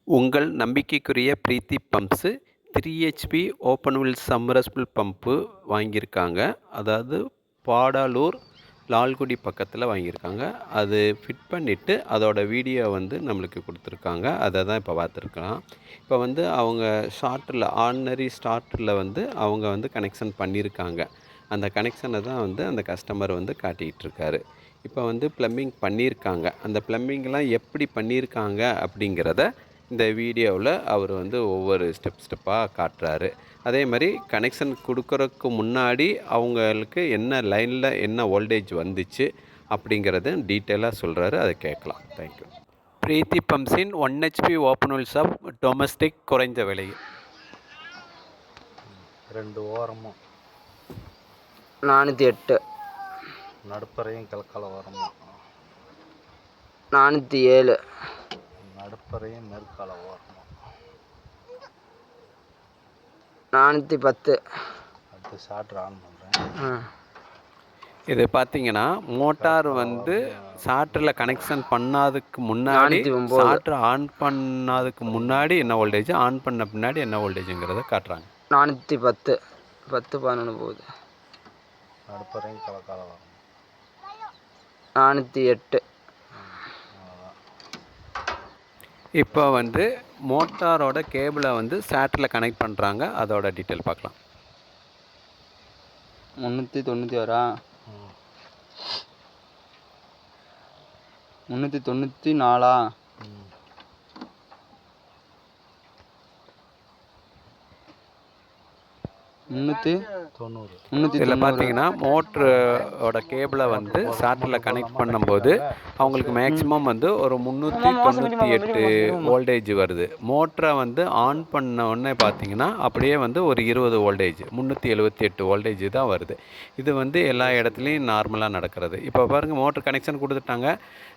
உங்கள் நம்பிக்கைக்குரிய Preethi pumps 3 HP open well submersible pump வாங்கியிருக்காங்க. அதாவது பாடாலூர் லால்குடி பக்கத்தில் வாங்கியிருக்காங்க. அது ஃபிட் பண்ணிவிட்டு அதோட வீடியோ வந்து நம்மளுக்கு கொடுத்துருக்காங்க. அதை தான் இப்போ பார்த்துருக்கலாம். இப்போ வந்து அவங்க ஸ்டார்டரில் ஆர்டினரி ஸ்டார்டரில் வந்து அவங்க வந்து கனெக்ஷன் பண்ணியிருக்காங்க. அந்த கனெக்ஷனை தான் வந்து அந்த கஸ்டமர் வந்து காட்டிகிட்டு இருக்காரு. இப்போ வந்து ப்ளம்பிங் பண்ணியிருக்காங்க. அந்த ப்ளம்பிங்லாம் எப்படி பண்ணியிருக்காங்க அப்படிங்கிறத இந்த வீடியோவில் அவர் வந்து ஒவ்வொரு ஸ்டெப்பாக காட்டுறாரு. அதே மாதிரி கனெக்ஷன் கொடுக்குறதுக்கு முன்னாடி அவங்களுக்கு என்ன லைனில் என்ன வோல்டேஜ் வந்துச்சு அப்படிங்கிறத டீட்டெயிலாக சொல்கிறாரு. அதை கேட்கலாம். தேங்க்யூ. பிரீத்தி பம்ப்ஸின் 1 HP open well shop domestic குறைந்த விலை. 2 ஓரமும் 408, நடுப்பறையும் கிழக்கால ஓரமும் 407, நடுப்பறையும் மேற்கால ஓரமும் 410. அடுத்து ஷார்ட்ரு ஆன் பண்ணுறேன். இது பார்த்தீங்கன்னா மோட்டார் வந்து ஸ்டார்டரில் கனெக்ஷன் பண்ணாததுக்கு முன்னாடி, ஸ்டார்டர் ஆன் பண்ணாததுக்கு முன்னாடி என்ன வோல்டேஜ், ஆன் பண்ண பின்னாடி என்ன வோல்டேஜுங்கிறத காட்டுறாங்க. 410, 10 11 போகுது. நடுப்பறையும் கிழக்கால ஓரமும் 408. இப்போ வந்து மோட்டாரோட கேபிளை வந்து ஸ்டார்டரில் கனெக்ட் பண்ணுறாங்க. அதோட டீட்டெயில் பார்க்கலாம். 391, 394, 390. இதில் பார்த்தீங்கன்னா மோட்டரோட கேபிளை வந்து ஸ்டார்டரில் கனெக்ட் பண்ணும்போது அவங்களுக்கு மேக்ஸிமம் வந்து ஒரு 398 வோல்டேஜ் வருது. மோட்டரை வந்து ஆன் பண்ண உடனே பார்த்தீங்கன்னா அப்படியே வந்து ஒரு 20 வோல்டேஜ் 378 வோல்டேஜ் தான் வருது. இது வந்து எல்லா இடத்துலையும் நார்மலாக நடக்கிறது. இப்போ பாருங்கள், மோட்ரு கனெக்ஷன் கொடுத்துட்டாங்க.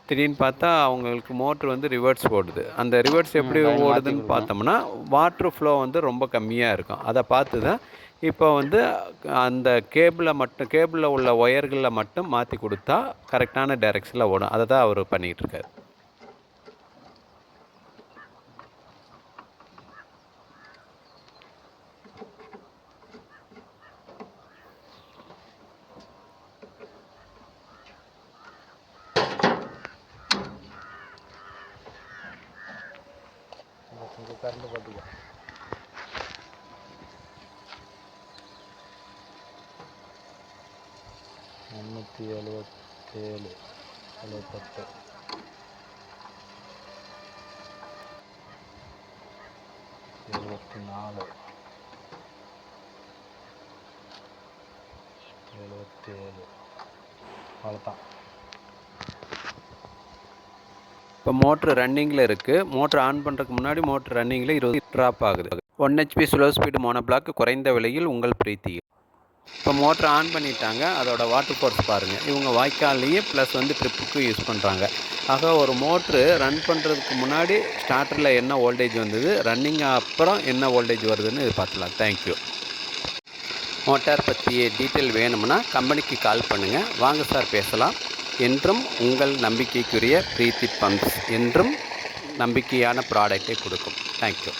திடீர்னு பார்த்தா அவங்களுக்கு மோட்ரு வந்து ரிவர்ஸ் ஓடுது. அந்த ரிவர்ஸ் எப்படி ஓடுதுன்னு பார்த்தோம்னா வாட்ரு ஃப்ளோ வந்து ரொம்ப கம்மியாக இருக்கும். அதை பார்த்து தான் இப்போ வந்து அந்த கேபிளில் உள்ள ஒயர்களில் மட்டும் மாற்றி கொடுத்தா கரெக்டான டைரெக்ஷனில் ஓடும். அதை தான் அவர் பண்ணிகிட்ருக்காரு. கரண்ட் பார்த்துக்கோ. முந்நூற்றி 77, 78, 74, 77. அவ்வளோதான். இப்போ மோட்ரு ரன்னிங்கில் இருக்குது. மோட்ரு ஆன் பண்ணுறதுக்கு முன்னாடி மோட்ரு ரன்னிங்கில் 20 ட்ராப் ஆகுது. 1 HP ஸ்லோ ஸ்பீடு மோனோபிளாக் குறைந்த விலையில் உங்கள் பிரீத்தியில். இப்போ மோட்ரு ஆன் பண்ணிட்டாங்க. அதோட வாட்டர் ஃபோர்ஸ் பாருங்கள். இவங்க வாய்க்கால்லையும் ப்ளஸ் வந்து ட்ரிப்புக்கும் யூஸ் பண்ணுறாங்க. ஆக ஒரு மோட்ரு ரன் பண்ணுறதுக்கு முன்னாடி ஸ்டார்டரில் என்ன வோல்டேஜ் வந்தது, ரன்னிங் அப்புறம் என்ன வோல்டேஜ் வருதுன்னு இது பார்த்துலாம். தேங்க்யூ. மோட்டார் பற்றிய டீட்டெயில் வேணும்னா கம்பெனிக்கு கால் பண்ணுங்கள். வாங்க சார் பேசலாம். என்றும் உங்கள் நம்பிக்கைக்குரிய பிரீத்தி பம்ப்ஸ் என்றும் நம்பிக்கையான ப்ராடக்டை கொடுக்கும். தேங்க்யூ.